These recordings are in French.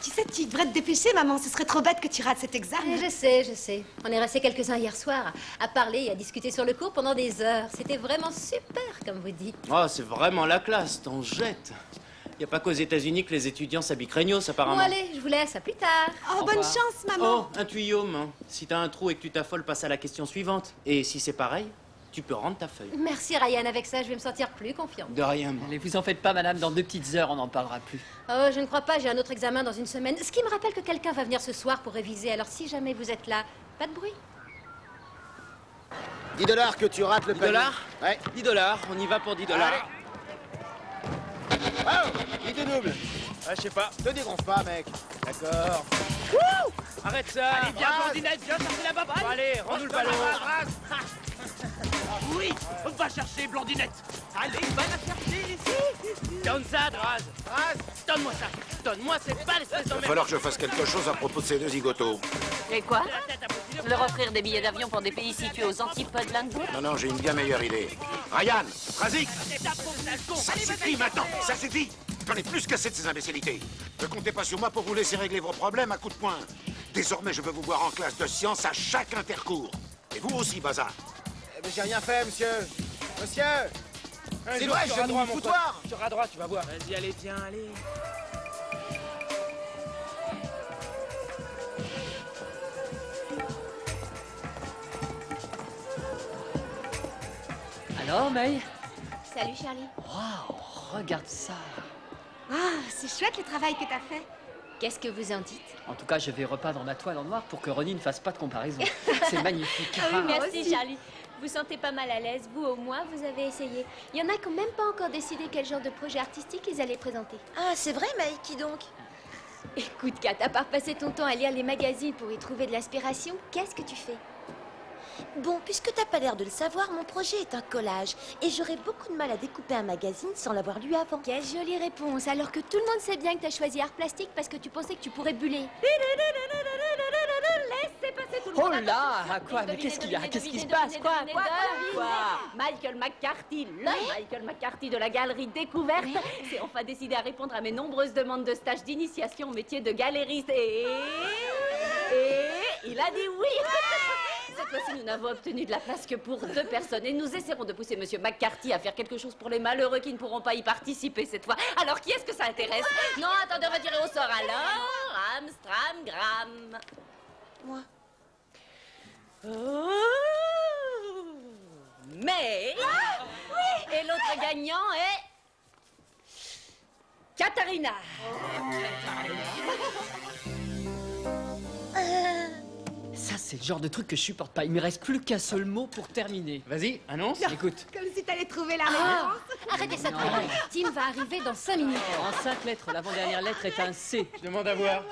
Tu sais, tu devrais te dépêcher, maman. Ce serait trop bête que tu rates cet examen. Je sais. On est restés quelques-uns hier soir à parler et à discuter sur le cours pendant des heures. C'était vraiment super, comme vous dites. Oh, c'est vraiment la classe, t'en jettes. Y a pas qu'aux États-Unis que les étudiants s'habillent craignos, apparemment. Bon, allez, je vous laisse. À plus tard. Oh, bonne chance, maman. Oh, un tuyau, main. Si t'as un trou et que tu t'affoles, passe à la question suivante. Et si c'est pareil, tu peux rendre ta feuille. Merci, Ryan. Avec ça, je vais me sentir plus confiante. De rien, maman. Allez, vous en faites pas, madame. Dans 2 petites heures, on n'en parlera plus. Oh, je ne crois pas. J'ai un autre examen dans une semaine. Ce qui me rappelle que quelqu'un va venir ce soir pour réviser. Alors, si jamais vous êtes là, pas de bruit. 10 $ que tu rates le 10 panier. $? Ouais. 10 $, on y va pour 10 $. Allez. Oh, il te double. Ah, je sais pas. Te dégonfle pas, mec. D'accord. Arrête ça. Allez, viens, Rase. blondinette, viens chercher la baballe. Bon, allez, rends-nous le ballon. Oui, va chercher Blondinette. Allez, va la chercher ici. Donne ça, Draz. Rase. Donne-moi ça. Donne-moi cette balle, espèce Il va d'emmerde. falloir que je fasse quelque chose à propos de ces 2 zigotos. Et quoi? La tête à pousser de- Leur offrir des billets d'avion pour des pays situés aux antipodes l'un de l'autre? Non, non, j'ai une bien meilleure idée. Ryan, Razik, C'est à fond, sale con. ça Allez, suffit vas-y. maintenant, ça suffit. J'en ai plus qu'assez de ces imbécilités. Ne comptez pas sur moi pour vous laisser régler vos problèmes à coups de poing. Désormais, je veux vous voir en classe de sciences à chaque intercours. Et vous aussi, Bazar. Eh ben, j'ai rien fait, monsieur. Monsieur. Un C'est jour, vrai, tu je auras viens de droit, mon mon foutoir. pote. Tu auras droit, tu vas voir. Vas-y, allez, tiens, allez. Alors, May? Salut, Charlie. Waouh, regarde ça. Ah, c'est chouette le travail que t'as fait. Qu'est-ce que vous en dites? En tout cas, je vais repeindre ma toile en noir pour que Ronnie ne fasse pas de comparaison. C'est magnifique. Ah oui, merci Charlie. Vous sentez pas mal à l'aise, vous au moins, vous avez essayé. Il y en a qui n'ont même pas encore décidé quel genre de projet artistique ils allaient présenter. Ah, c'est vrai, Maï, qui donc? Écoute, Kat, à part passer ton temps à lire les magazines pour y trouver de l'inspiration, qu'est-ce que tu fais? Bon, puisque t'as pas l'air de le savoir, mon projet est un collage. Et j'aurais beaucoup de mal à découper un magazine sans l'avoir lu avant. Quelle jolie réponse, alors que tout le monde sait bien que t'as choisi art plastique parce que tu pensais que tu pourrais buller. Laissez passer tout le Oh monde. là, à quoi? Mais qu'est-ce qu'il y a? Qu'est-ce qui se passe? Quoi? Michael McCarthy, le Michael McCarthy de la galerie Découverte, s'est enfin décidé à répondre à mes nombreuses demandes de stage d'initiation au métier de galériste et il a dit oui. Cette fois-ci, nous n'avons obtenu de la place que pour 2 personnes et nous essaierons de pousser Monsieur McCarthy à faire quelque chose pour les malheureux qui ne pourront pas y participer cette fois. Alors, qui est-ce que ça intéresse? Non, attendez, on va tirer au sort alors. Amstram, Graham. Moi. Mais... Et l'autre gagnant est... Katharina. Ça, c'est le genre de truc que je supporte pas. Il me reste plus qu'un seul mot pour terminer. Vas-y, annonce. Écoute, Comme si t'allais trouver la réponse. Arrêtez ça, Tim va arriver dans 5 minutes. en 5 lettres, l'avant-dernière lettre est un C. Je demande à voir.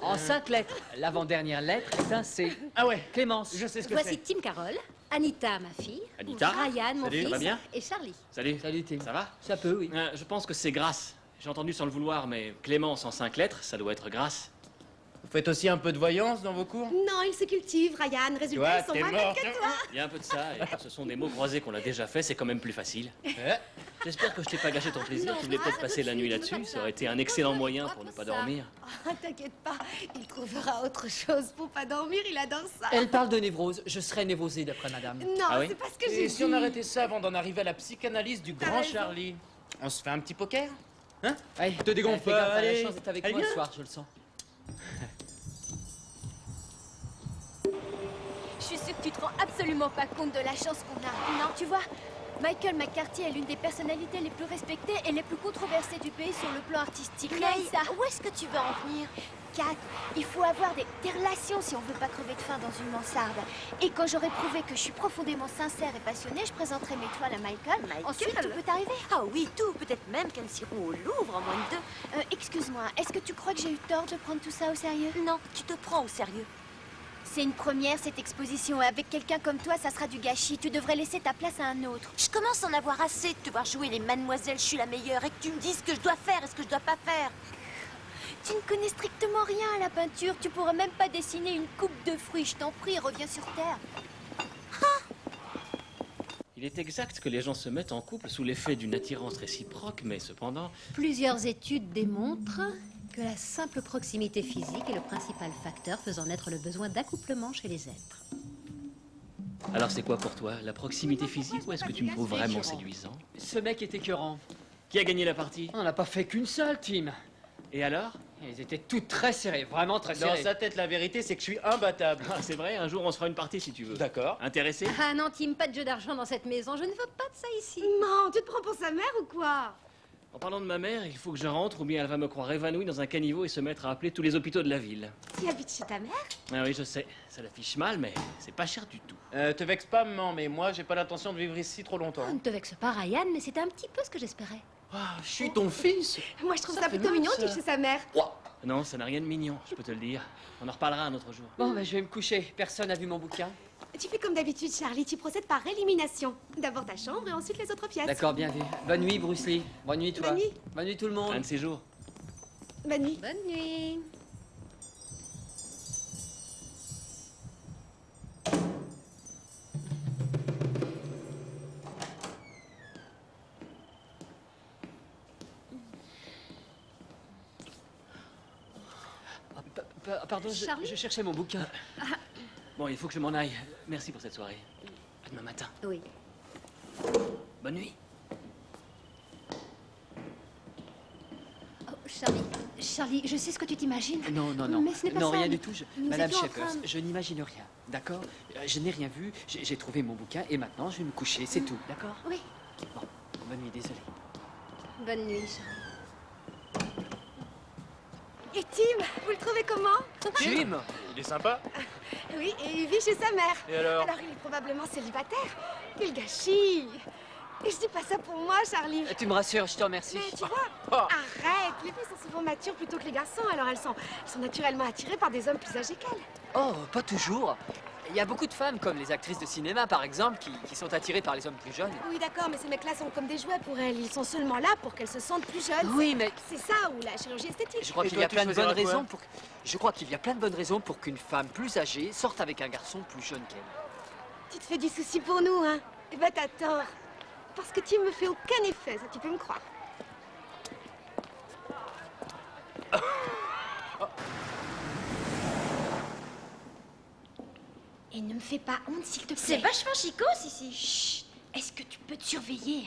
En 5 lettres, l'avant-dernière lettre est un C. Ah ouais, Clémence. je sais ce que Voici c'est. Tim Carroll, Anita, ma fille, Anita. Ryan, mon Salut, ça fils, va bien et Charlie. Salut. Salut, Tim. Ça va Ça peut, oui. Je pense que c'est grâce. J'ai entendu sans le vouloir, mais Clémence en 5 lettres, ça doit être grâce. Vous faites aussi un peu de voyance dans vos cours? Non, il se cultive, Ryan. Résultat, ils sont t'es moins mort. bêtes que toi. Il y a un peu de ça, et ce sont des mots croisés qu'on l'a déjà fait, c'est quand même plus facile. J'espère que je t'ai pas gâché ton plaisir, tu voulais peut-être passer la nuit là-dessus, ça aurait été un excellent moyen pour ne pas dormir. Ah, t'inquiète pas, il trouvera autre chose pour pas dormir, il adore ça. Elle parle de névrose. Je serais névrosée d'après madame. Non, Ah oui c'est pas ce que j'ai Et dit. si on arrêtait ça avant d'en arriver à la psychanalyse du grand raison. Charlie? On se fait un petit poker? Hein? Allez, Te dégonfle fais gaffe, pas, la allez. chance est avec Allez, moi ce viens. soir, je le sens. Je suis sûre que tu te rends absolument pas compte de la chance qu'on a. Non, tu vois, Michael McCarthy est l'une des personnalités les plus respectées et les plus controversées du pays sur le plan artistique. Rien Maï, que ça. où est-ce que tu veux en venir? Kat, il faut avoir des relations si on veut pas crever de faim dans une mansarde. Et quand j'aurai prouvé que je suis profondément sincère et passionnée, je présenterai mes toiles à Michael. Ensuite, tout peut arriver. Ah oui, tout. Peut-être même qu'elles iront au Louvre en moins de 2. Excuse-moi, est-ce que tu crois que j'ai eu tort de prendre tout ça au sérieux? Non, tu te prends au sérieux. C'est une première, cette exposition. Avec quelqu'un comme toi, ça sera du gâchis. Tu devrais laisser ta place à un autre. Je commence à en avoir assez de te voir jouer les mademoiselles, je suis la meilleure, et que tu me dises ce que je dois faire et ce que je dois pas faire. Tu ne connais strictement rien à la peinture. Tu pourrais même pas dessiner une coupe de fruits. Je t'en prie, reviens sur terre. Il est exact que les gens se mettent en couple sous l'effet d'une attirance réciproque, mais cependant... Plusieurs études démontrent que la simple proximité physique est le principal facteur faisant naître le besoin d'accouplement chez les êtres. Alors c'est quoi pour toi? La proximité physique ou est-ce que tu me trouves vraiment séduisant? Ce mec est écœurant. Qui a gagné la partie? On n'a pas fait qu'une seule, Tim. Et alors? Ils étaient toutes très serrés, vraiment très Dans serrés. sa tête, la vérité, c'est que je suis imbattable. Ah, c'est vrai, un jour on se fera une partie si tu veux. D'accord. Intéressé? Ah non, Tim, pas de jeu d'argent dans cette maison. Je ne veux pas de ça ici. Non, tu te prends pour sa mère ou quoi? En parlant de ma mère, il faut que je rentre ou bien elle va me croire évanouie dans un caniveau et se mettre à appeler tous les hôpitaux de la ville. Tu habites chez ta mère? Ah oui, je sais, ça l'affiche mal, mais c'est pas cher du tout. Te vexe pas, maman, mais moi, j'ai pas l'intention de vivre ici trop longtemps. Ne te vexe pas, Ryan, mais c'était un petit peu ce que j'espérais. Ah, je suis ton fils. Moi, je trouve ça fait plutôt mal, mignon de ça. vivre chez sa mère. Non, ça n'a rien de mignon, je peux te le dire. On en reparlera un autre jour. Bon, bah, je vais me coucher. Personne n'a vu mon bouquin. Tu fais comme d'habitude, Charlie. Tu procèdes par élimination. D'abord ta chambre et ensuite les autres pièces. D'accord, bien vu. Bonne nuit, Bruce Lee. Bonne nuit, toi. Bonne nuit. Bonne nuit, tout le monde. Un de ces jours. Bonne nuit. Bonne nuit. Pardon, Charlie je cherchais mon bouquin. Bon, il faut que je m'en aille. Merci pour cette soirée. À demain matin. Oui. Bonne nuit. Oh, Charlie, je sais ce que tu t'imagines. Non, non, non. Mais ce n'est pas non, ça. rien du tout. Nous Madame étions en Shepard, train de- je n'imagine rien. D'accord? Je n'ai rien vu. J'ai trouvé mon bouquin et maintenant je vais me coucher. C'est tout. D'accord? Oui. Bon, bonne nuit, désolé. Bonne nuit, Charlie. Et Tim, vous le trouvez comment? Tim! Il est sympa. Oui, et il vit chez sa mère. Et alors? Alors il est probablement célibataire. Quel gâchis. Et je dis pas ça pour moi, Charlie. Tu me rassures, je te remercie. Mais tu vois, arrête. Les filles sont souvent matures plutôt que les garçons, alors elles sont naturellement attirées par des hommes plus âgés qu'elles. Oh, pas toujours. Il y a beaucoup de femmes, comme les actrices de cinéma par exemple, qui sont attirées par les hommes plus jeunes. Oui, d'accord, mais ces mecs-là sont comme des jouets pour elles. Ils sont seulement là pour qu'elles se sentent plus jeunes. Oui, mais C'est ça, ou la chirurgie esthétique. je crois Et qu'il toi, y a tu plein de bonnes choisiras quoi raisons pour. Je crois qu'il y a plein de bonnes raisons pour qu'une femme plus âgée sorte avec un garçon plus jeune qu'elle. Tu te fais du souci pour nous, hein? Eh ben, t'as tort. Parce que Tim me fait aucun effet, ça tu peux me croire. Et ne me fais pas honte, s'il te plaît. C'est vachement chicos ici. Chut. Est-ce que tu peux te surveiller?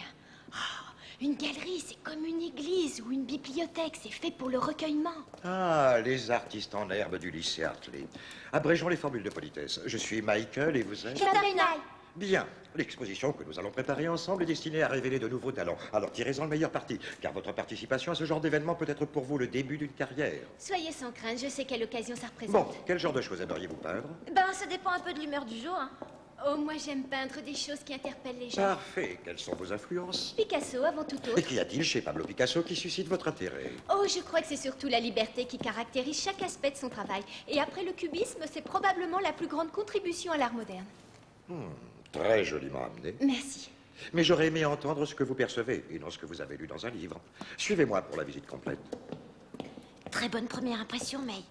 Une galerie, c'est comme une église ou une bibliothèque. C'est fait pour le recueillement. Ah, les artistes en herbe du lycée Hartley. Abrégeons les formules de politesse. Je suis Michael et vous êtes... Katharina. Bien. L'exposition que nous allons préparer ensemble est destinée à révéler de nouveaux talents. Alors tirez-en le meilleur parti, car votre participation à ce genre d'événement peut être pour vous le début d'une carrière. Soyez sans crainte, je sais quelle occasion ça représente. Bon, quel genre de choses aimeriez-vous peindre? Ben, ça dépend un peu de l'humeur du jour. Hein. Oh, moi j'aime peindre des choses qui interpellent les gens. Parfait. Quelles sont vos influences? Picasso avant tout Et autre. qu'y a-t-il chez Pablo Picasso qui suscite votre intérêt? Oh, je crois que c'est surtout la liberté qui caractérise chaque aspect de son travail. Et après le cubisme, c'est probablement la plus grande contribution à l'art moderne. Très joliment amené. Merci. Mais j'aurais aimé entendre ce que vous percevez, et non ce que vous avez lu dans un livre. Suivez-moi pour la visite complète. Très bonne première impression, May.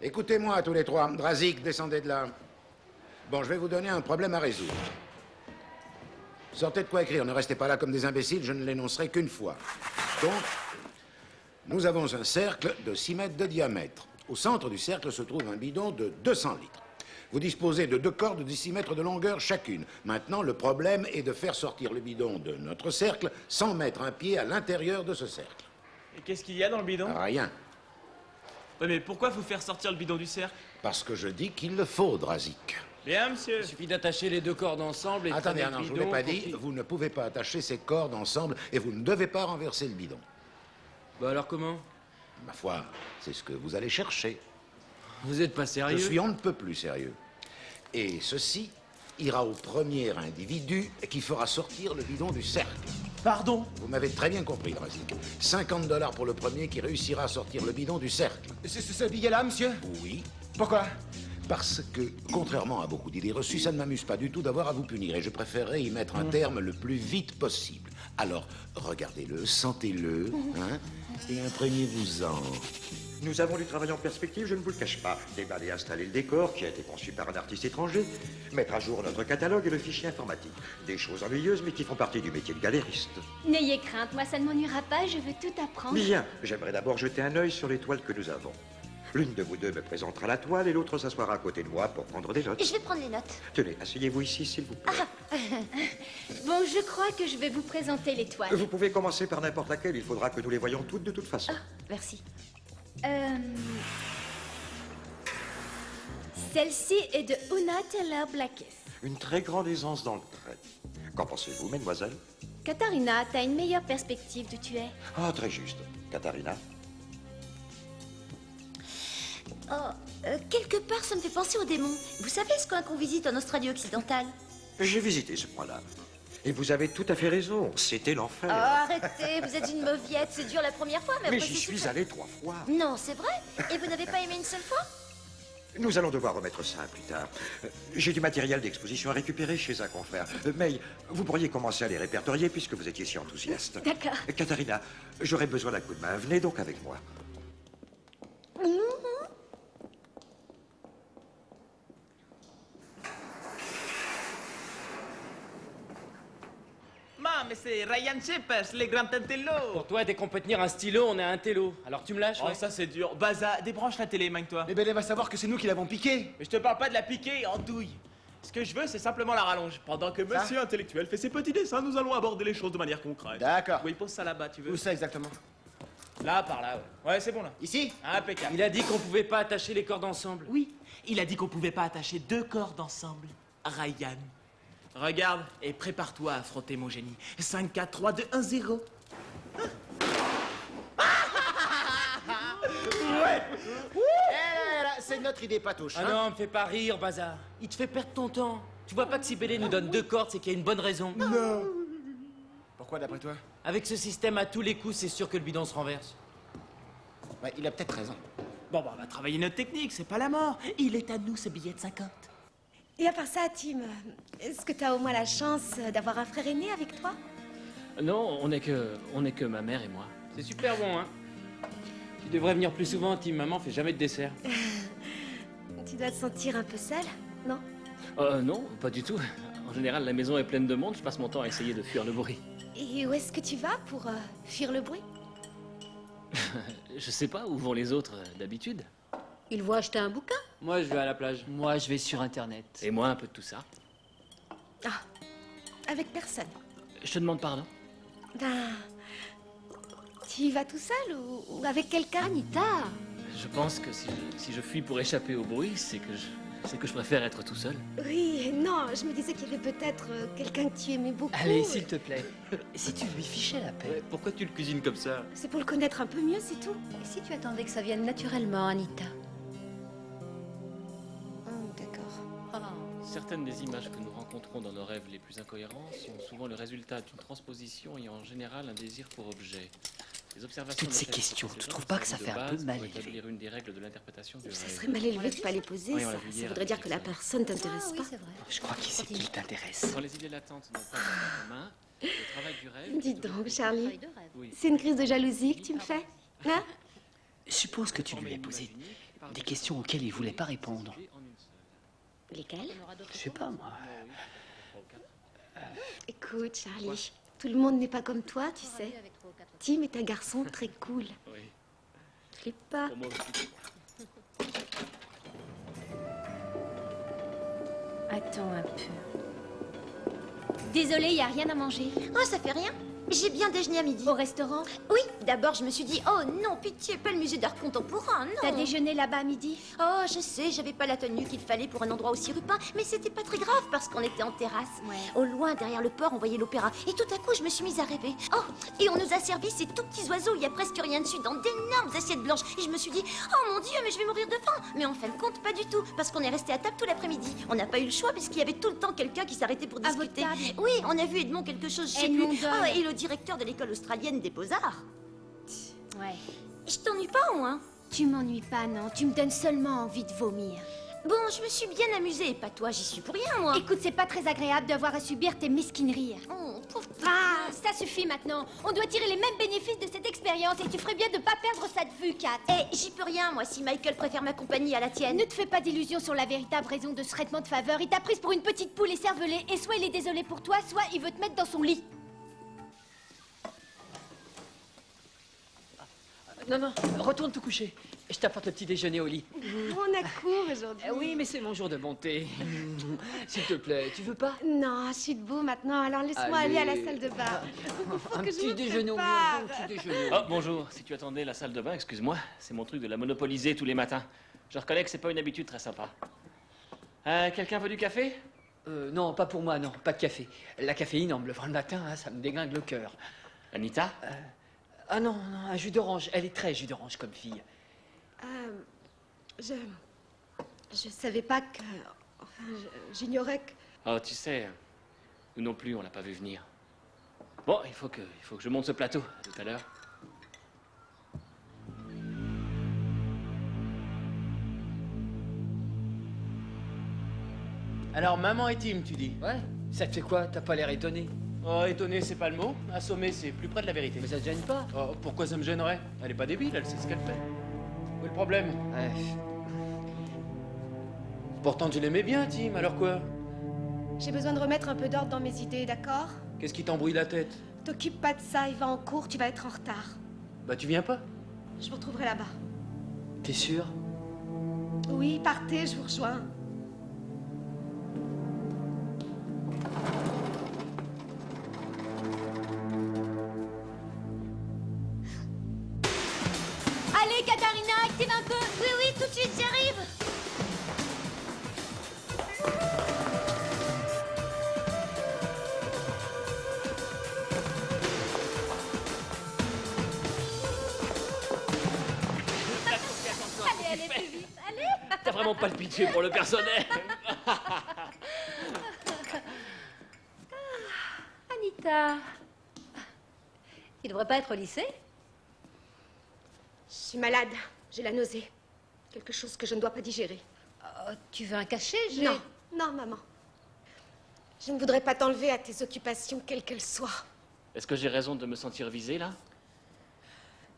Écoutez-moi tous les trois. Drazik, descendez de là. Bon, je vais vous donner un problème à résoudre. Sortez de quoi écrire, ne restez pas là comme des imbéciles, je ne l'énoncerai qu'une fois. Donc, nous avons un cercle de 6 mètres de diamètre. Au centre du cercle se trouve un bidon de 200 litres. Vous disposez de 2 cordes de 6 mètres de longueur chacune. Maintenant, le problème est de faire sortir le bidon de notre cercle sans mettre un pied à l'intérieur de ce cercle. Et qu'est-ce qu'il y a dans le bidon? Rien. Ouais, mais pourquoi faut faire sortir le bidon du cercle? Parce que je dis qu'il le faut, Drazik. Bien, monsieur. Il suffit d'attacher les deux cordes ensemble et de Attendez, traîner non, le je vous l'ai bidon pas pour dit, qu'il- vous ne pouvez pas attacher ces cordes ensemble et vous ne devez pas renverser le bidon. Bah alors comment? Ma foi, c'est ce que vous allez chercher. Vous êtes pas sérieux? Je suis on ne peut plus sérieux. Et ceci ira au premier individu qui fera sortir le bidon du cercle. Pardon? Vous m'avez très bien compris, Drazik. 50 $ pour le premier qui réussira à sortir le bidon du cercle. C'est ce billet-là, monsieur? Oui. Pourquoi? Parce que, contrairement à beaucoup d'idées reçues, ça ne m'amuse pas du tout d'avoir à vous punir et je préférerais y mettre un terme le plus vite possible. Alors, regardez-le, sentez-le, hein, et imprégnez-vous-en. Nous avons du travail en perspective, je ne vous le cache pas. Déballer et installer le décor, qui a été conçu par un artiste étranger. Mettre à jour notre catalogue et le fichier informatique. Des choses ennuyeuses, mais qui font partie du métier de galériste. N'ayez crainte, moi ça ne m'ennuiera pas, je veux tout apprendre. Bien, j'aimerais d'abord jeter un œil sur les toiles que nous avons. L'une de vous deux me présentera la toile et l'autre s'assoira à côté de moi pour prendre des notes. Je vais prendre les notes. Tenez, asseyez-vous ici, s'il vous plaît. Bon, je crois que je vais vous présenter les toiles. Vous pouvez commencer par n'importe laquelle, il faudra que nous les voyions toutes de toute façon. Merci. Celle-ci est de Una Taylor Blackes. Une très grande aisance dans le trait. Qu'en pensez-vous, mademoiselle? Katharina, t'as une meilleure perspective d'où tu es. Ah, très juste. Katharina? Quelque part, ça me fait penser aux démons. Vous savez ce qu'on visite en Australie occidentale? J'ai visité ce point-là. Et vous avez tout à fait raison, c'était Oh, l'enfer. arrêtez, vous êtes une mauviette, c'est dur la première fois, mais Mais après, j'y c'est suis super. allé 3 fois. Non, c'est vrai? Et vous n'avez pas aimé une seule fois? Nous allons devoir remettre ça plus tard. J'ai du matériel d'exposition à récupérer chez un confrère. May, vous pourriez commencer à les répertorier puisque vous étiez si enthousiaste. D'accord. Katharina, j'aurais besoin d'un coup de main. Venez donc avec moi. Mais c'est Ryan Shepard, les grands intellos. Pour toi, dès qu'on peut tenir un stylo, on est un télo. Alors tu me lâches, Oh, ouais. ça c'est dur. Baza, débranche la télé, toi. Mais Belle va savoir que c'est nous qui l'avons piqué. Mais je te parle pas de la piquer en douille. Ce que je veux, c'est simplement la rallonge. Pendant que Ça monsieur intellectuel fait ses petits dessins, nous allons aborder les choses de manière concrète. D'accord. Oui, pose ça là-bas, tu veux. Où ça exactement? Là, par là, ouais. Ouais, c'est bon là. Ici? Impeccable. Il a dit qu'on pouvait pas attacher les cordes ensemble. Oui, il a dit qu'on pouvait pas attacher 2 cordes ensemble. Ryan. Regarde et prépare-toi à affronter mon génie. 5, 4, 3, 2, 1, 0. Ouais. C'est notre idée patouche. Ah hein? non, me fais pas rire, Bazar. Il te fait perdre ton temps. Tu vois pas que si Bélé nous donne 2 cordes, c'est qu'il y a une bonne raison. Non. Pourquoi d'après toi? Avec ce système à tous les coups, c'est sûr que le bidon se renverse. Ouais, il a peut-être raison. Bon, bah, on va travailler notre technique, c'est pas la mort. Il est à nous, ce billet de 50. Et à part ça, Tim, est-ce que t'as au moins la chance d'avoir un frère aîné avec toi? Non, on est que ma mère et moi. C'est super bon, hein. Tu devrais venir plus souvent, Tim. Maman fait jamais de dessert. Tu dois te sentir un peu seule, non? Non, pas du tout. En général, la maison est pleine de monde, je passe mon temps à essayer de fuir le bruit. Et où est-ce que tu vas pour fuir le bruit? Je sais pas où vont les autres d'habitude. Ils vont acheter un bouquin. Moi, je vais à la plage. Moi, je vais sur Internet. Et moi, un peu de tout ça. Ah, avec personne. Je te demande pardon. Ben, tu y vas tout seul ou avec quelqu'un? Anita, Je pense que si je fuis pour échapper au bruit, c'est que je préfère être tout seul. Oui, non, je me disais qu'il y avait peut-être quelqu'un que tu aimais beaucoup. Allez, s'il te plaît. Si tu lui fichais la paix. Ouais, pourquoi tu le cuisines comme ça? C'est pour le connaître un peu mieux, c'est tout. et si tu attendais que ça vienne naturellement, Anita? D'accord. Certaines des images que nous rencontrons dans nos rêves les plus incohérents sont souvent le résultat d'une transposition et en général un désir pour objet. Les observations Toutes ces de telles questions, tu procédures trouves pas que ça servent fait de un peu base mal pour élevé? établir une des règles de l'interprétation du Ça rêve. serait mal élevé de pas les poser, Oui, on ça. l'a vu Ça hier voudrait dire avec que la Jackson. personne t'intéresse Ah oui, pas. c'est vrai. Je crois qu'il sait qu'il t'intéresse. Quand les idées latentes n'ont pas de commun, le travail du rêve... Dis est toujours donc, plus Charlie, Travail de rêve. Oui. c'est une crise de jalousie que tu me fais, hein? Suppose que tu lui aies posé des questions auxquelles il voulait pas répondre. Lesquelles? Je sais pas, moi. Écoute, Charlie, tout le monde n'est pas comme toi, tu sais. Tim est un garçon très cool. Oui. Je l'ai pas. Pour moi aussi. Attends un peu. Désolée, y a rien à manger. Oh, ça fait rien. J'ai bien déjeuné à midi. Au restaurant? Oui, d'abord je me suis dit, oh non, pitié, pas le musée d'art contemporain, non. T'as déjeuné là-bas à midi? Oh, je sais, j'avais pas la tenue qu'il fallait pour un endroit aussi rupin, mais c'était pas très grave parce qu'on était en terrasse. Ouais. Au loin, derrière le port, on voyait l'opéra. Et tout à coup, je me suis mise à rêver. Oh, et on nous a servi ces tout petits oiseaux, il y a presque rien dessus, dans d'énormes assiettes blanches. Et je me suis dit, oh mon Dieu, mais je vais mourir de faim. Mais en fin de compte, pas du tout, parce qu'on est resté à table tout l'après-midi. On n'a pas eu le choix puisqu'il y avait tout le temps quelqu'un qui s'arrêtait pour À votre discuter. table? Oui, on a vu Edmond quelque chose, je sais plus. Edmond Dole. Oh, et le directeur de l'école australienne des beaux-arts. Ouais. Je t'ennuie pas, au moins? Tu m'ennuies pas, non? Tu me donnes seulement envie de vomir. Bon, je me suis bien amusée, pas toi, j'y suis pour rien, moi. Écoute, c'est pas très agréable d'avoir à subir tes mesquineries. Oh, pauvre Ah, ça suffit maintenant. On doit tirer les mêmes bénéfices de cette expérience et tu ferais bien de pas perdre ça de vue, Kat. Eh, j'y peux rien, moi, si Michael préfère ma compagnie à la tienne. Ne te fais pas d'illusions sur la véritable raison de ce traitement de faveur. Il t'a prise pour une petite poule écervelée et soit il est désolé pour toi, soit il veut te mettre dans son lit. Non, non, retourne te coucher. Je t'apporte le petit déjeuner au lit. On a cours aujourd'hui. Oui, mais c'est mon jour de bonté. S'il te plaît, tu veux pas? Non, je suis debout maintenant, alors laisse-moi aller à la salle de bain. Un que je petit me déjeuner au prépare. mieux, un petit déjeuner. Oh, bonjour. Si tu attendais la salle de bain, excuse-moi, c'est mon truc de la monopoliser tous les matins. Je reconnais que c'est pas une habitude très sympa. Quelqu'un veut du café? Non, pas pour moi, non, pas de café. La caféine en me levant le matin, hein, ça me déglingue le cœur. Anita? Ah non, non, un jus d'orange. Elle est très jus d'orange comme fille. Je savais pas que... Enfin, j'ignorais que... Oh, tu sais, nous non plus, on l'a pas vu venir. Bon, il faut que je monte ce plateau. À tout à l'heure. Alors, maman est Tim, tu dis? Ouais, ça te fait quoi? T'as pas l'air étonné. Oh, étonné, c'est pas le mot. Assommé, c'est plus près de la vérité. Mais ça te gêne pas? Oh, pourquoi ça me gênerait? Elle est pas débile, elle sait ce qu'elle fait. Où est le problème? Ouais. Pourtant, tu l'aimais bien, Tim, alors quoi? J'ai besoin de remettre un peu d'ordre dans mes idées, d'accord? Qu'est-ce qui t'embrouille la tête? T'occupe pas de ça, il va en cours, tu vas être en retard. Bah, tu viens pas? Je vous retrouverai là-bas. T'es sûr? Oui, partez, je vous rejoins. Allez, Katharina, active un peu. Oui, oui, tout de suite, j'arrive. Allez, allez, plus vite. Allez. T'as vraiment pas le pitié pour le personnel. Anita, tu devrais pas être au lycée? Je suis malade, j'ai la nausée. Quelque chose que je ne dois pas digérer. Oh, tu veux un cachet? Non, non, maman. Je ne voudrais pas t'enlever à tes occupations, quelles qu'elles soient. Est-ce que j'ai raison de me sentir visé, là?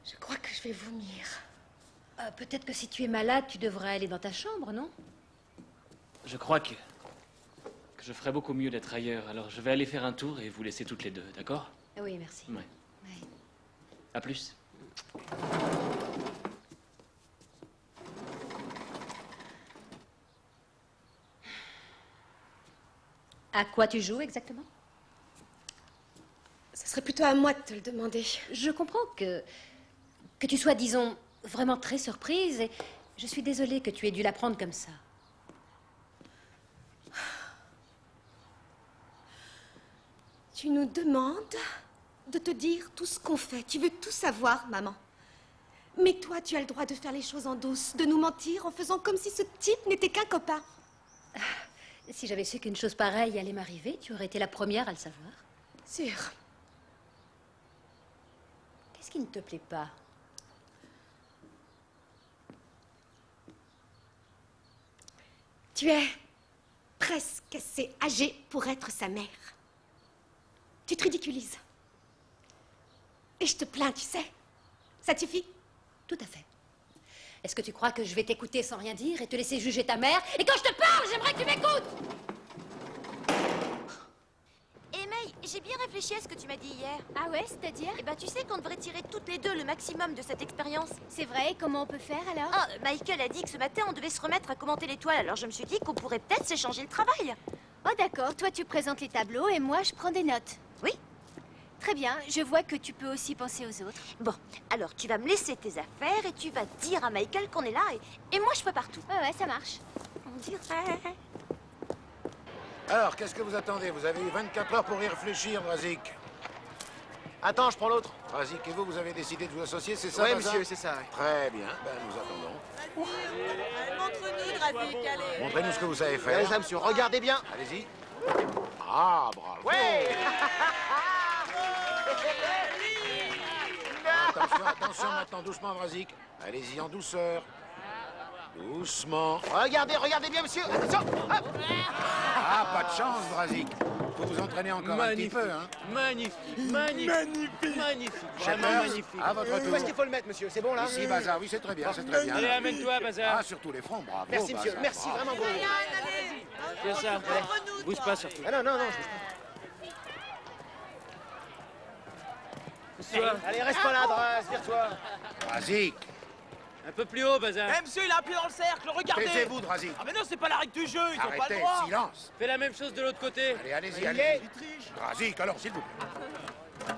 Je crois que je vais vomir. Peut-être que si tu es malade, tu devrais aller dans ta chambre, non? Je crois que je ferais beaucoup mieux d'être ailleurs. Alors, je vais aller faire un tour et vous laisser toutes les deux, d'accord? Oui, merci. Ouais. À plus. À quoi tu joues exactement? Ce serait plutôt à moi de te le demander. Je comprends que tu sois, disons, vraiment très surprise et je suis désolée que tu aies dû l'apprendre comme ça. Tu nous demandes de te dire tout ce qu'on fait. Tu veux tout savoir, maman. Mais toi, tu as le droit de faire les choses en douce, de nous mentir en faisant comme si ce type n'était qu'un copain. Si j'avais su qu'une chose pareille allait m'arriver, tu aurais été la première à le savoir. Sûr. Qu'est-ce qui ne te plaît pas? Tu es presque assez âgé pour être sa mère. Tu te ridiculises. Et je te plains, tu sais. Ça te suffit? Tout à fait. Est-ce que tu crois que je vais t'écouter sans rien dire et te laisser juger ta mère? Et quand je te parle, j'aimerais que tu m'écoutes! Eh May, j'ai bien réfléchi à ce que tu m'as dit hier. Ah ouais, c'est-à-dire? Eh ben, tu sais qu'on devrait tirer toutes les deux le maximum de cette expérience. C'est vrai, comment on peut faire alors? Ah, Michael a dit que ce matin, on devait se remettre à commenter l'étoile, alors je me suis dit qu'on pourrait peut-être s'échanger le travail. Oh d'accord, toi tu présentes les tableaux et moi je prends des notes. Oui. Très bien, je vois que tu peux aussi penser aux autres. Bon, alors tu vas me laisser tes affaires et tu vas dire à Michael qu'on est là et moi je prépare tout. Ouais, ça marche. On dirait... Alors, qu'est-ce que vous attendez? Vous avez eu 24 heures pour y réfléchir, Razik. Attends, je prends l'autre. Razik et vous avez décidé de vous associer, c'est ça? Oui, Bazar monsieur, c'est ça. Ouais. Très bien, ben nous attendons. Montre-nous, Drazik, allez. Montrez-nous ce que vous savez faire. Allez, ça, monsieur, regardez bien. Allez-y. Ah, bravo. Ouais. Attention, attention, maintenant, doucement, Razik. Allez-y en douceur. Doucement. Regardez bien, monsieur. Attention. Hop. Ah, pas de chance, Drazik. Faut vous entraîner encore un petit peu, hein. Magnifique, magnifique, magnifique, vraiment Shepard, magnifique. à votre tour. Où est-ce qu'il faut le mettre, monsieur? C'est bon, là? Ici, Bazar, oui, c'est très bien, c'est très bien. Allez, amène-toi, Bazar. Ah, sur tous les fronts, bravo, Merci, monsieur. Bazar, Merci, bravo. vraiment bravo. Tiens ça, allez, bouge pas surtout. Ah non, non, non. Allez, reste pas là, tire-toi. Drazik, Un peu plus haut, Bazar. Eh, monsieur, il a un pied dans le cercle, regardez. taisez-vous, Drazik. Ah mais non, c'est pas la règle du jeu, ils ont pas le Arrêtez, droit. silence. Fais la même chose de l'autre côté. Allez, allez-y, Il allez-y. est. Drazik, alors, s'il vous plaît.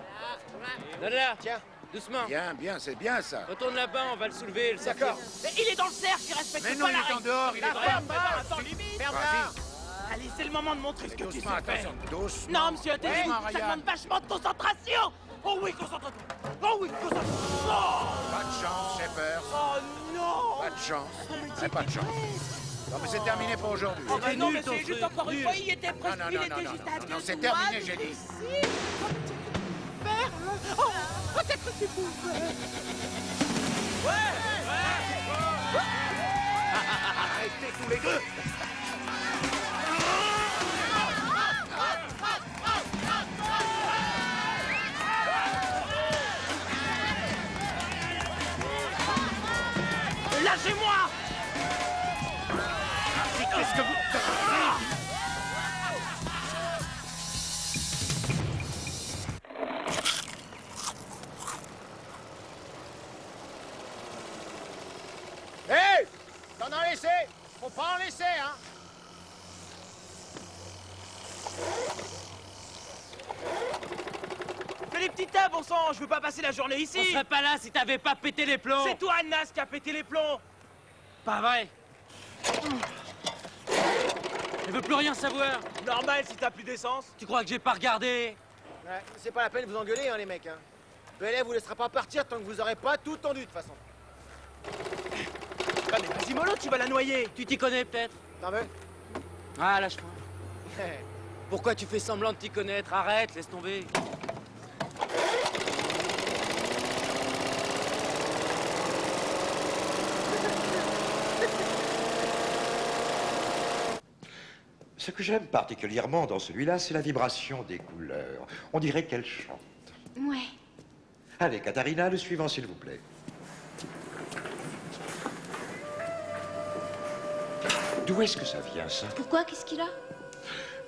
Donne-la. Tiens. Doucement. Bien, bien, c'est bien, ça. Retourne là-bas, on va le soulever, le sortir. D'accord. Mais il est dans le cercle, il respecte Mais pas non, il la est en règle. dehors, il est Ferme pas. pas, attends, limite. Ferme-la. Allez, c'est le moment de montrer ce que tu sais Doucement, faire. attention, doucement. Non, monsieur, taisez-vous, Doucement, ça Ryan. demande vachement de concentration. Oh oui, concentration. Oh oui, concentration. Oh, Pas de chance, Shepard. oh non. Pas de chance. Pas de chance. Non, mais c'est terminé pour aujourd'hui. Oh bah non, nul, mais ton c'est juste truc, encore une nul. fois, il était Non, presque, non, il non, était non, juste non, à non, deux c'est doigts terminé, de j'ai dit. réussir. Ferme. Oh, peut-être que tu pouvais. Arrêtez tous les deux. Lâchez-moi. Qu'est-ce que vous... Hé! T'en as laissé? Faut pas en laisser, hein? Fais les petits tas, bon sang, je veux pas passer la journée ici. On serait pas là si t'avais pas pété les plombs. C'est toi, Nas, qui a pété les plombs. pas vrai. Je veux plus rien savoir. Normal si t'as plus d'essence. Tu crois que j'ai pas regardé? Ouais, c'est pas la peine de vous engueuler, hein, les mecs, hein. Le LF vous laissera pas partir tant que vous aurez pas tout tendu, de toute façon. Ah mais vas-y mollo, tu vas la noyer. Tu t'y connais peut-être? T'en veux? Ah, lâche-moi. Pourquoi tu fais semblant de t'y connaître? Arrête, laisse tomber. Ce que j'aime particulièrement dans celui-là, c'est la vibration des couleurs. On dirait qu'elle chante. Ouais. Allez, Katharina, le suivant, s'il vous plaît. D'où est-ce que ça vient, ça? Pourquoi? Qu'est-ce qu'il a?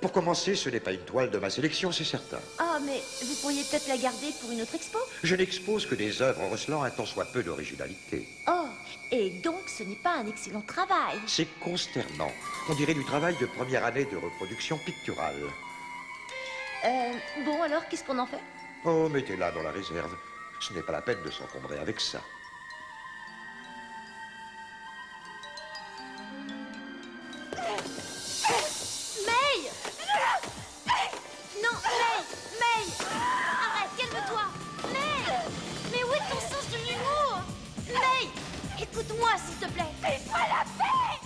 Pour commencer, ce n'est pas une toile de ma sélection, c'est certain. Ah, mais vous pourriez peut-être la garder pour une autre expo? Je n'expose que des œuvres recelant un tant soit peu d'originalité. Oh, et donc ce n'est pas un excellent travail. C'est consternant. On dirait du travail de première année de reproduction picturale. Bon, alors, qu'est-ce qu'on en fait? Oh, mettez-la dans la réserve. Ce n'est pas la peine de s'encombrer avec ça. May! Non, May! Arrête, calme-toi! May! Mais où est ton sens de l'humour? May! Écoute-moi, s'il te plaît! Laisse-moi la paix!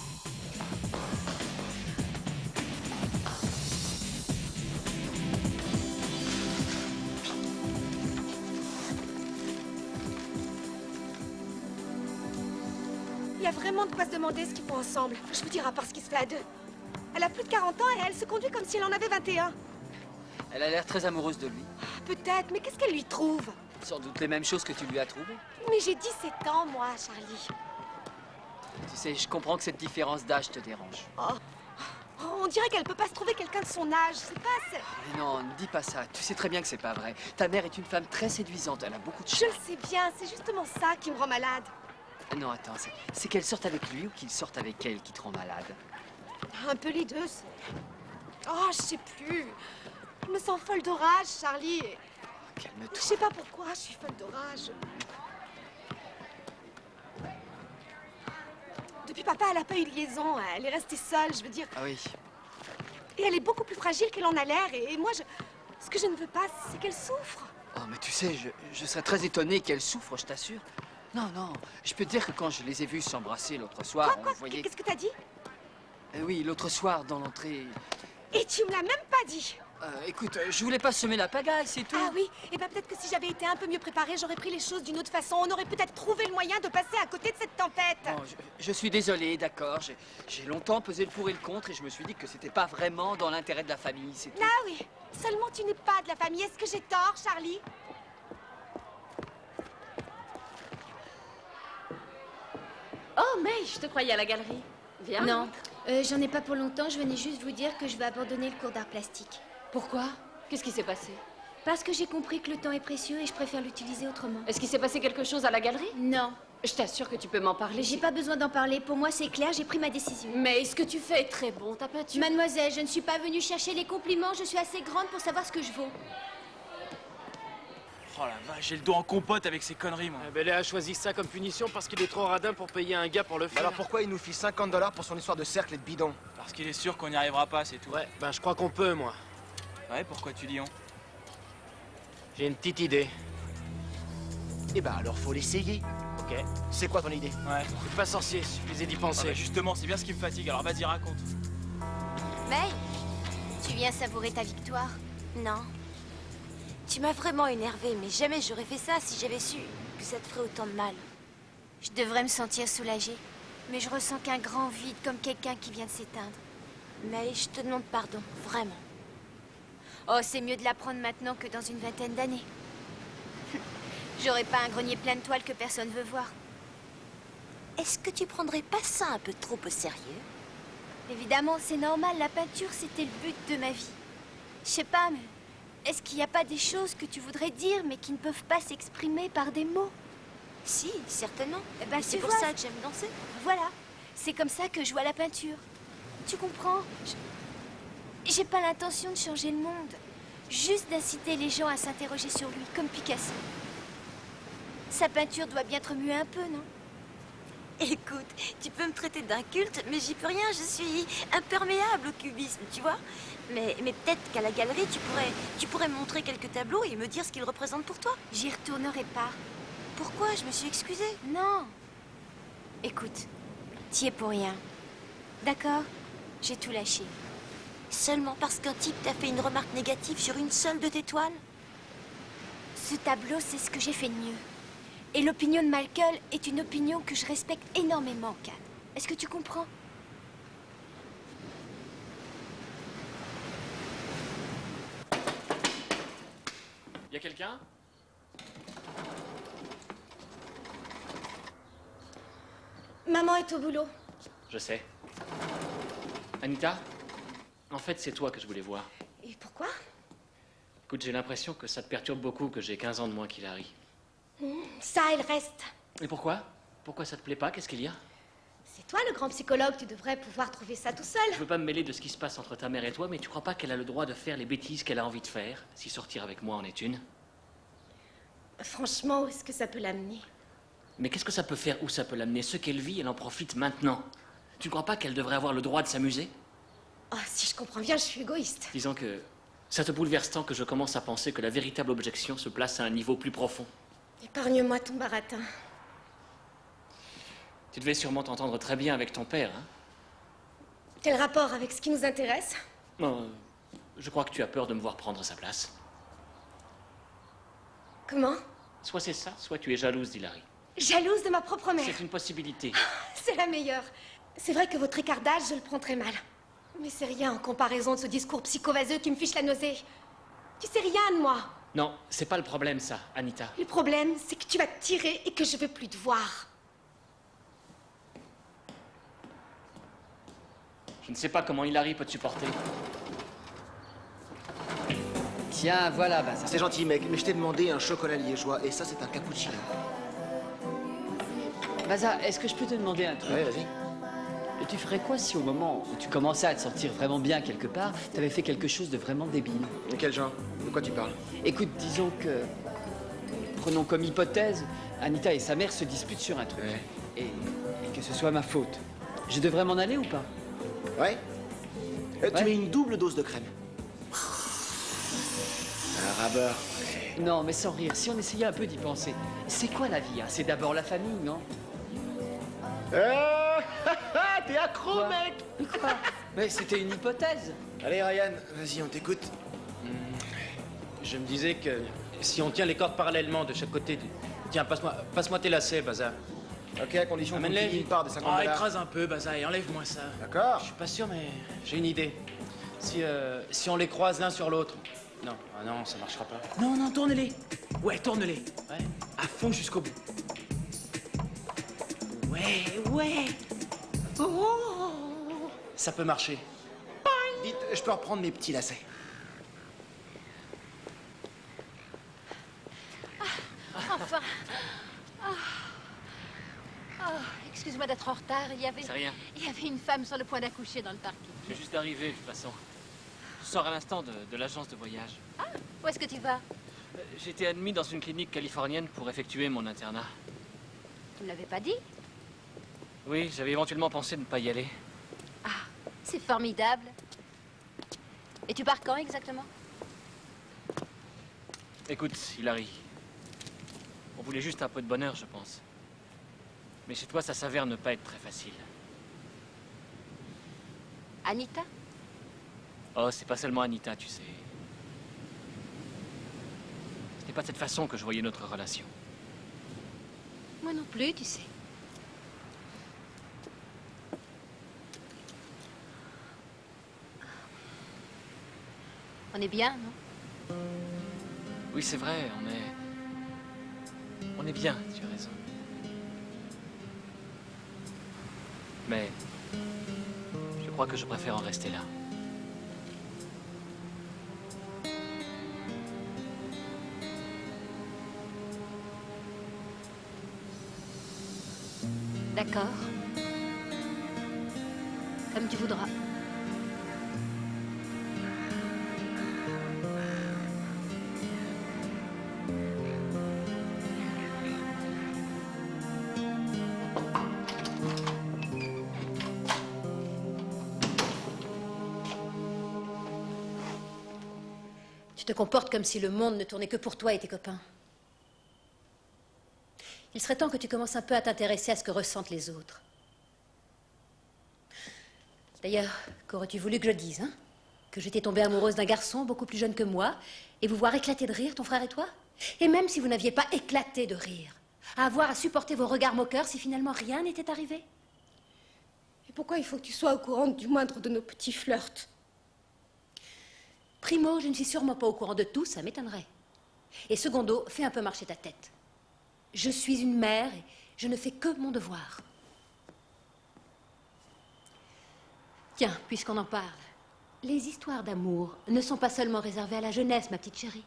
Il y a vraiment de quoi se demander ce qu'ils font ensemble. Je vous dirai pas ce qui se fait à deux. Elle a plus de 40 ans et elle se conduit comme si elle en avait 21. Elle a l'air très amoureuse de lui. Peut-être, mais qu'est-ce qu'elle lui trouve? Sans doute les mêmes choses que tu lui as trouvées. Mais j'ai 17 ans, moi, Charlie. Tu sais, je comprends que cette différence d'âge te dérange. Oh, on dirait qu'elle peut pas se trouver quelqu'un de son âge. C'est pas... Mais non, ne dis pas ça. Tu sais très bien que c'est pas vrai. Ta mère est une femme très séduisante. Elle a beaucoup de Je charme. le sais bien, c'est justement ça qui me rend malade. Non, attends, c'est qu'elle sorte avec lui ou qu'il sorte avec elle qui te rend malade. Un peu les deux, Oh, je sais plus. Je me sens folle de rage, Charlie. Calme-toi. Je sais pas pourquoi, je suis folle de rage. Depuis papa, elle a pas eu de liaison. Elle est restée seule, je veux dire. Ah oui. Et elle est beaucoup plus fragile qu'elle en a l'air. Et moi, ce que je ne veux pas, c'est qu'elle souffre. Oh, mais tu sais, je serais très étonné qu'elle souffre, je t'assure. Non, non, je peux te dire que quand je les ai vus s'embrasser l'autre soir, on voyait... Qu'est-ce que t'as dit? Oui, l'autre soir, dans l'entrée... Et tu me l'as même pas dit. Écoute, je voulais pas semer la pagaille, c'est tout. Ah oui, et ben peut-être que si j'avais été un peu mieux préparée, j'aurais pris les choses d'une autre façon. On aurait peut-être trouvé le moyen de passer à côté de cette tempête. Bon, je suis désolé, d'accord. J'ai longtemps pesé le pour et le contre et je me suis dit que c'était pas vraiment dans l'intérêt de la famille, c'est tout. Ah oui, seulement tu n'es pas de la famille. Est-ce que j'ai tort, Charlie? Oh, May, je te croyais à la galerie. Viens. Non, j'en ai pas pour longtemps. Je venais juste vous dire que je vais abandonner le cours d'art plastique. Pourquoi? Qu'est-ce qui s'est passé? Parce que j'ai compris que le temps est précieux et je préfère l'utiliser autrement. Est-ce qu'il s'est passé quelque chose à la galerie? Non. Je t'assure que tu peux m'en parler. J'ai pas besoin d'en parler. Pour moi, c'est clair, j'ai pris ma décision. Mais ce que tu fais est très bon, ta peinture. Mademoiselle, je ne suis pas venue chercher les compliments. Je suis assez grande pour savoir ce que je vaux. Oh la vache, j'ai le dos en compote avec ces conneries, moi. Léa a choisi ça comme punition parce qu'il est trop radin pour payer un gars pour le faire. Alors pourquoi il nous file 50 $ pour son histoire de cercle et de bidon? Parce qu'il est sûr qu'on n'y arrivera pas, c'est tout. Ouais, ben je crois qu'on peut, moi. Ouais, pourquoi tu dis on? J'ai une petite idée. Eh ben alors faut l'essayer. Ok. C'est quoi ton idée? Ouais. C'est pas sorcier, suffisait d'y penser. Justement, c'est bien ce qui me fatigue, alors vas-y, raconte. May, tu viens savourer ta victoire? Non. Tu m'as vraiment énervée, mais jamais j'aurais fait ça si j'avais su que ça te ferait autant de mal. Je devrais me sentir soulagée, mais je ressens qu'un grand vide comme quelqu'un qui vient de s'éteindre. Mais je te demande pardon, vraiment. Oh, c'est mieux de l'apprendre maintenant que dans une vingtaine d'années. J'aurais pas un grenier plein de toiles que personne veut voir. Est-ce que tu prendrais pas ça un peu trop au sérieux? Évidemment, c'est normal, la peinture, c'était le but de ma vie. Je sais pas, mais est-ce qu'il n'y a pas des choses que tu voudrais dire, mais qui ne peuvent pas s'exprimer par des mots? Si, certainement. Eh ben, c'est tu pour vois, ça que j'aime danser. Voilà, c'est comme ça que je vois la peinture. Tu comprends? J'ai pas l'intention de changer le monde, juste d'inciter les gens à s'interroger sur lui, comme Picasso. Sa peinture doit bien te remuer un peu, non? Écoute, tu peux me traiter d'inculte, mais j'y peux rien, je suis imperméable au cubisme, tu vois. Mais peut-être qu'à la galerie, tu pourrais me montrer quelques tableaux et me dire ce qu'ils représentent pour toi. J'y retournerai pas. Pourquoi? Je me suis excusée. Non. Écoute, t'y es pour rien. D'accord? J'ai tout lâché. Seulement parce qu'un type t'a fait une remarque négative sur une seule de tes toiles? Ce tableau, c'est ce que j'ai fait de mieux. Et l'opinion de Michael est une opinion que je respecte énormément, Kat. Est-ce que tu comprends? Y a quelqu'un? Maman est au boulot. Je sais. Anita? En fait, c'est toi que je voulais voir. Et pourquoi? Écoute, j'ai l'impression que ça te perturbe beaucoup que j'ai 15 ans de moins qu'Hilary. Ça, il reste. Et pourquoi? Pourquoi ça te plaît pas? Qu'est-ce qu'il y a? C'est toi le grand psychologue, tu devrais pouvoir trouver ça tout seul. Je veux pas me mêler de ce qui se passe entre ta mère et toi, mais tu crois pas qu'elle a le droit de faire les bêtises qu'elle a envie de faire, si sortir avec moi en est une? Franchement, où est-ce que ça peut l'amener? Mais qu'est-ce que ça peut faire? Où ça peut l'amener? Ce qu'elle vit, elle en profite maintenant. Tu ne crois pas qu'elle devrait avoir le droit de s'amuser? Oh, si je comprends bien, je suis égoïste. Disons que ça te bouleverse tant que je commence à penser que la véritable objection se place à un niveau plus profond. Épargne-moi ton baratin. Tu devais sûrement t'entendre très bien avec ton père, hein? Quel rapport avec ce qui nous intéresse? Non, je crois que tu as peur de me voir prendre sa place. Comment? Soit c'est ça, soit tu es jalouse d'Hilary. Jalouse de ma propre mère. C'est une possibilité. C'est la meilleure. C'est vrai que votre écartage, je le prends très mal. Mais c'est rien en comparaison de ce discours psychovaseux qui me fiche la nausée. Tu sais rien de moi. Non, c'est pas le problème, ça, Anita. Le problème, c'est que tu vas te tirer et que je veux plus te voir. Je ne sais pas comment Hilary peut te supporter. Tiens, voilà, bah ça... C'est gentil, mec, mais je t'ai demandé un chocolat liégeois, et ça, c'est un cappuccino. Baza, est-ce que je peux te demander un truc? Ouais, vas-y. Et tu ferais quoi si au moment où tu commençais à te sentir vraiment bien quelque part, t'avais fait quelque chose de vraiment débile? Quel genre? De quoi tu parles? Écoute, disons que... Prenons comme hypothèse, Anita et sa mère se disputent sur un truc. Ouais. Et que ce soit ma faute. Je devrais m'en aller ou pas? Ouais. Ouais. Tu mets une double dose de crème. Un rabat. Non, mais sans rire, si on essayait un peu d'y penser. C'est quoi la vie, hein? C'est d'abord la famille, non? T'es accro, Quoi? mec! Quoi? Mais c'était une hypothèse. Allez, Ryan, vas-y, on t'écoute. Je me disais que si on tient les cordes parallèlement de chaque côté... Tiens, passe-moi tes lacets, Baza. Ok, à condition qu'on Amène-les. utilise une part des 50 Ah, $. écrase un peu, Baza, et enlève-moi ça. D'accord. Je suis pas sûr, mais j'ai une idée. Si on les croise l'un sur l'autre... Non, ah non, ça marchera pas. Non, non, tourne-les. Ouais, tourne-les. Ouais, à fond jusqu'au bout. Ouais, ouais. Oh. Ça peut marcher. Vite, je peux reprendre mes petits lacets. Enfin. Excuse-moi d'être en retard. C'est rien. Il y avait une femme sur le point d'accoucher dans le parking. Je suis juste arrivé, de toute façon. Je sors à l'instant de l'agence de voyage. Où est-ce que tu vas? J'ai été admis dans une clinique californienne pour effectuer mon internat. Tu ne l'avais pas dit? Oui, j'avais éventuellement pensé ne pas y aller. C'est formidable. Et tu pars quand exactement? Écoute, Hilary. On voulait juste un peu de bonheur, je pense. Mais chez toi, ça s'avère ne pas être très facile. Anita? Oh, c'est pas seulement Anita, tu sais. Ce n'est pas de cette façon que je voyais notre relation. Moi non plus, tu sais. On est bien, non? Oui, c'est vrai, on est bien, tu as raison. Mais je crois que je préfère en rester là. D'accord. Comme tu voudras. Tu te comportes comme si le monde ne tournait que pour toi et tes copains. Il serait temps que tu commences un peu à t'intéresser à ce que ressentent les autres. D'ailleurs, qu'aurais-tu voulu que je dise, hein? Que j'étais tombée amoureuse d'un garçon beaucoup plus jeune que moi et vous voir éclater de rire, ton frère et toi? Et même si vous n'aviez pas éclaté de rire, à avoir à supporter vos regards moqueurs si finalement rien n'était arrivé? Et pourquoi il faut que tu sois au courant du moindre de nos petits flirts? Primo, je ne suis sûrement pas au courant de tout, ça m'étonnerait. Et secondo, fais un peu marcher ta tête. Je suis une mère et je ne fais que mon devoir. Tiens, puisqu'on en parle, les histoires d'amour ne sont pas seulement réservées à la jeunesse, ma petite chérie.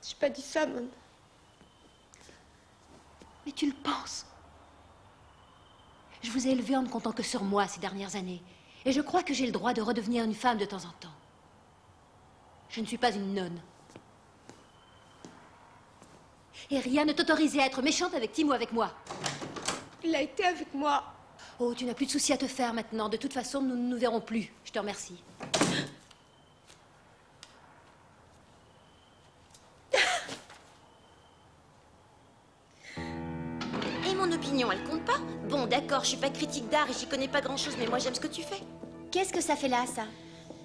J'ai pas dit ça, Mon. Mais tu le penses. Je vous ai élevé en ne comptant que sur moi ces dernières années. Et je crois que j'ai le droit de redevenir une femme de temps en temps. Je ne suis pas une nonne. Et rien ne t'autorisait à être méchante avec Tim ou avec moi. Il a été avec moi. Oh, tu n'as plus de soucis à te faire maintenant. De toute façon, nous ne nous verrons plus. Je te remercie. Et mon opinion, elle compte pas? Bon, d'accord, je suis pas critique d'art et j'y connais pas grand-chose, mais moi j'aime ce que tu fais. Qu'est-ce que ça fait là, ça?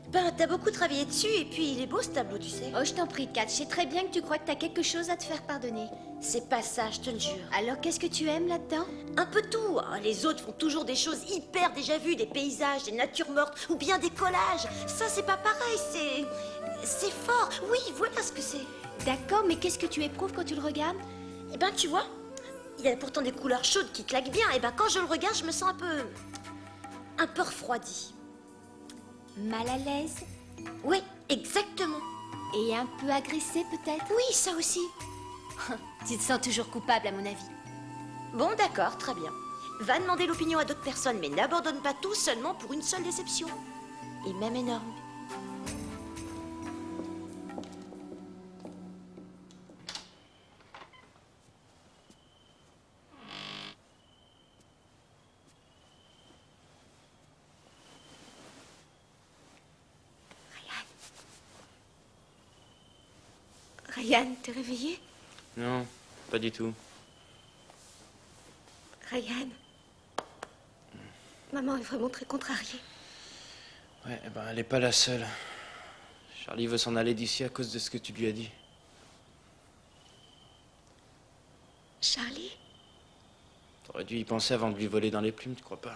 Ben, t'as beaucoup travaillé dessus et puis il est beau ce tableau, tu sais. Oh, je t'en prie, Kat, je sais très bien que tu crois que t'as quelque chose à te faire pardonner. C'est pas ça, je te le jure. Alors, qu'est-ce que tu aimes là-dedans? Un peu tout. Ah, les autres font toujours des choses hyper déjà vues, des paysages, des natures mortes ou bien des collages. Ça, c'est pas pareil, c'est fort. Oui, voilà ce que c'est. D'accord, mais qu'est-ce que tu éprouves quand tu le regardes? Eh ben, tu vois, il y a pourtant des couleurs chaudes qui claquent bien. Et ben, quand je le regarde, je me sens un peu refroidie. Mal à l'aise? Oui, exactement. Et un peu agressée, peut-être? Oui, ça aussi. Tu te sens toujours coupable, à mon avis. Bon, d'accord, très bien. Va demander l'opinion à d'autres personnes, mais n'abandonne pas tout seulement pour une seule déception. Et même énorme. Ryan, t'es réveillé? Non, pas du tout. Ryan. Maman est vraiment très contrariée. Ouais, eh ben, elle est pas la seule. Charlie veut s'en aller d'ici à cause de ce que tu lui as dit. Charlie? T'aurais dû y penser avant de lui voler dans les plumes, tu crois pas?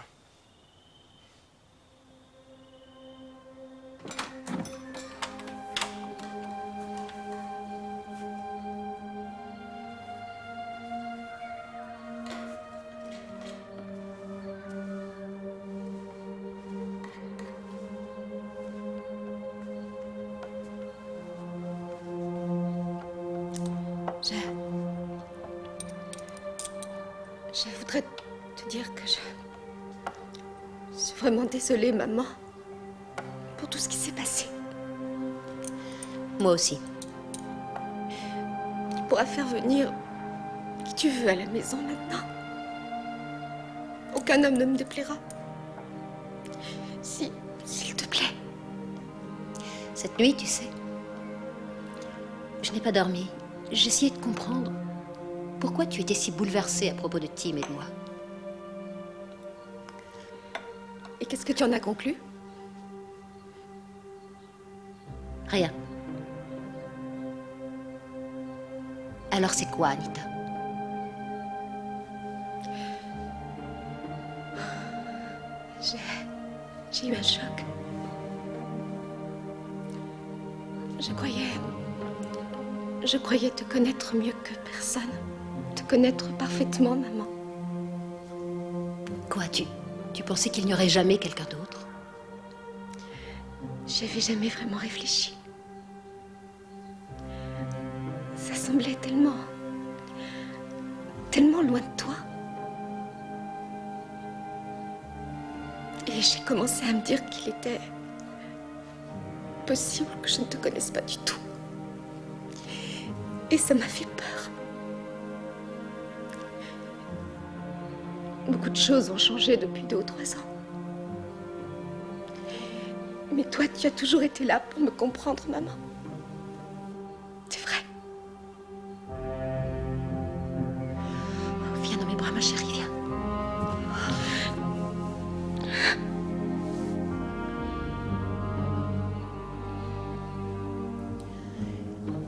Je voudrais te dire que je suis vraiment désolée, maman, pour tout ce qui s'est passé. Moi aussi. Tu pourras faire venir qui tu veux à la maison maintenant. Aucun homme ne me déplaira. S'il te plaît. Cette nuit, tu sais, je n'ai pas dormi. J'essayais de comprendre pourquoi tu étais si bouleversée à propos de Tim et de moi. Et qu'est-ce que tu en as conclu? Rien. Alors c'est quoi, Anita? J'ai eu un choc. Je croyais te connaître mieux que personne. Te connaître parfaitement, maman. Quoi, tu pensais qu'il n'y aurait jamais quelqu'un d'autre? J'avais jamais vraiment réfléchi. Ça semblait tellement loin de toi. Et j'ai commencé à me dire qu'il était possible que je ne te connaisse pas du tout. Et ça m'a fait peur. Beaucoup de choses ont changé depuis 2 ou 3 ans. Mais toi, tu as toujours été là pour me comprendre, maman. C'est vrai. Viens dans mes bras, ma chérie, viens.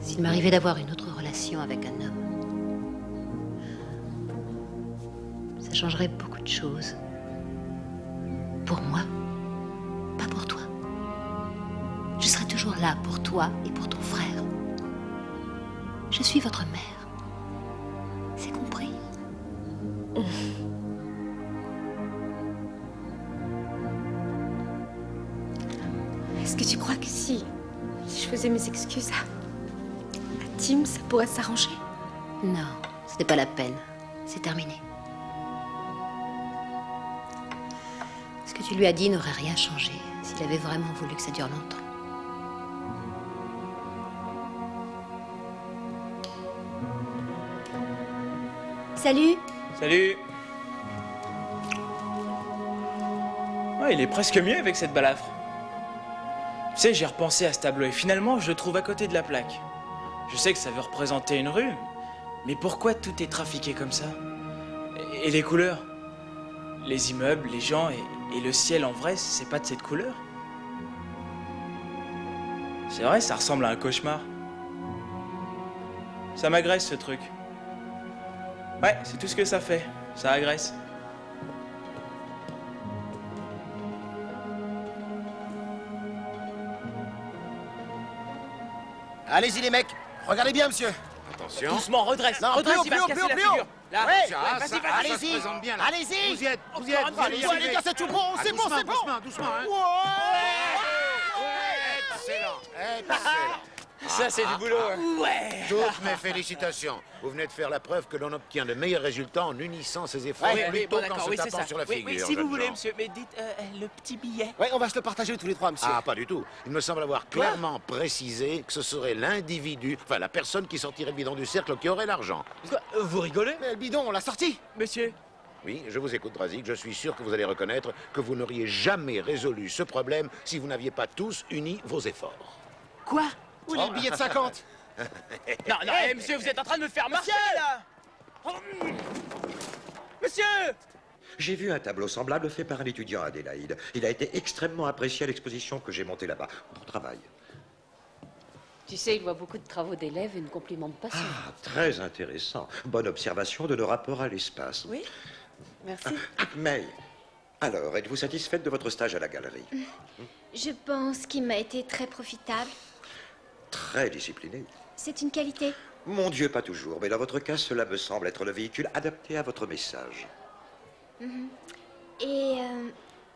S'il m'arrivait d'avoir une autre relation avec un homme, ça changerait beaucoup de choses. Pour moi, pas pour toi. Je serai toujours là pour toi et pour ton frère. Je suis votre mère. C'est compris? Est-ce que tu crois que si je faisais mes excuses à Tim, ça pourrait s'arranger? Non, ce n'est pas la peine. C'est terminé. Ce que tu lui as dit n'aurait rien changé s'il avait vraiment voulu que ça dure longtemps. Salut. Salut. Ouais, il est presque mieux avec cette balafre. Tu sais, j'ai repensé à ce tableau et finalement, je le trouve à côté de la plaque. Je sais que ça veut représenter une rue, mais pourquoi tout est trafiqué comme ça? Et les couleurs? Les immeubles, les gens et le ciel en vrai, c'est pas de cette couleur? C'est vrai, ça ressemble à un cauchemar. Ça m'agresse ce truc. Ouais, c'est tout ce que ça fait. Ça agresse. Allez-y les mecs, regardez bien monsieur. Attention. Doucement, redresse. Non, redresse, plus haut, il va plus se haut, casser plus la haut, figure. Là, Ouais, vas-y, ça vas-y. se présente bien, là. Allez-y. Vous y êtes, Allez, allez-y. les gars, c'est tout bon, c'est bon, c'est bon. Doucement, hein. Ouais. Excellent. Ça, c'est du boulot. Ouais. Toutes mes félicitations. Vous venez de faire la preuve que l'on obtient de meilleurs résultats en unissant ses efforts plutôt qu'en se tapant sur la figure. Oui, si vous jeune voulez, gens. monsieur, mais dites le petit billet. Ouais, on va se le partager tous les 3, monsieur. Ah, pas du tout. Il me semble avoir clairement précisé que ce serait l'individu, enfin la personne qui sortirait le bidon du cercle qui aurait l'argent. Vous rigolez? Mais le bidon, on l'a sorti. Monsieur. Oui, je vous écoute, Drazik. Je suis sûr que vous allez reconnaître que vous n'auriez jamais résolu ce problème si vous n'aviez pas tous uni vos efforts. Quoi? Où est le billet de 50? Non, monsieur, vous êtes en train de me faire marcher, là. Monsieur! J'ai vu un tableau semblable fait par un étudiant à Adélaïde. Il a été extrêmement apprécié à l'exposition que j'ai montée là-bas. Bon travail. Tu sais, il voit beaucoup de travaux d'élèves et ne complimente pas souvent. Ah, très intéressant. Bonne observation de nos rapports à l'espace. Oui, merci. May, alors, êtes-vous satisfaite de votre stage à la galerie? Je pense qu'il m'a été très profitable. Très discipliné. C'est une qualité. Mon Dieu, pas toujours, mais dans votre cas, cela me semble être le véhicule adapté à votre message. Et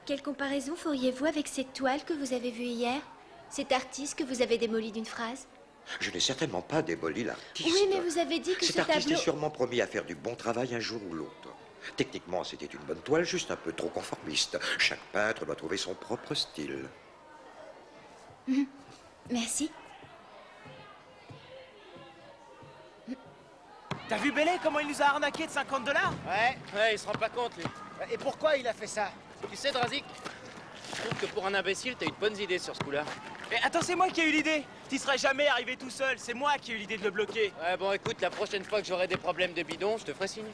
quelle comparaison feriez-vous avec cette toile que vous avez vue hier? Cet artiste que vous avez démoli d'une phrase? Je n'ai certainement pas démoli l'artiste. Oui, mais vous avez dit que ce Cet artiste tableau... est sûrement promis à faire du bon travail un jour ou l'autre. Techniquement, c'était une bonne toile, juste un peu trop conformiste. Chaque peintre doit trouver son propre style. Merci. T'as vu Bellet, comment il nous a arnaqué de 50 $? Ouais, il se rend pas compte, lui. Et pourquoi il a fait ça? Tu sais, Drazik, je trouve que pour un imbécile, t'as eu de bonnes idées sur ce coup-là. Mais attends, c'est moi qui ai eu l'idée. T'y serais jamais arrivé tout seul, c'est moi qui ai eu l'idée de le bloquer. Ouais, bon, écoute, la prochaine fois que j'aurai des problèmes de bidon, je te ferai signe.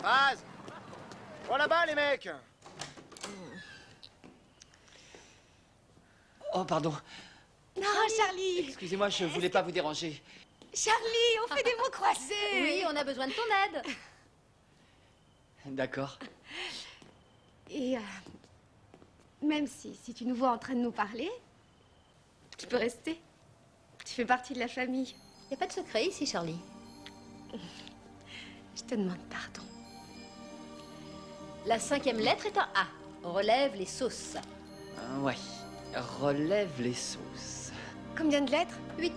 Baz! Bon là-bas, les mecs! Oh, pardon. Non, Charlie. Excusez-moi, je voulais pas vous déranger. Charlie, on fait des mots croisés. Oui, on a besoin de ton aide. D'accord. Et même si tu nous vois en train de nous parler, tu peux rester. Tu fais partie de la famille. Y a pas de secret ici, Charlie. Je te demande pardon. La 5e lettre est un A. On relève les sauces. Ouais. Relève les sauces. Combien de lettres? 8.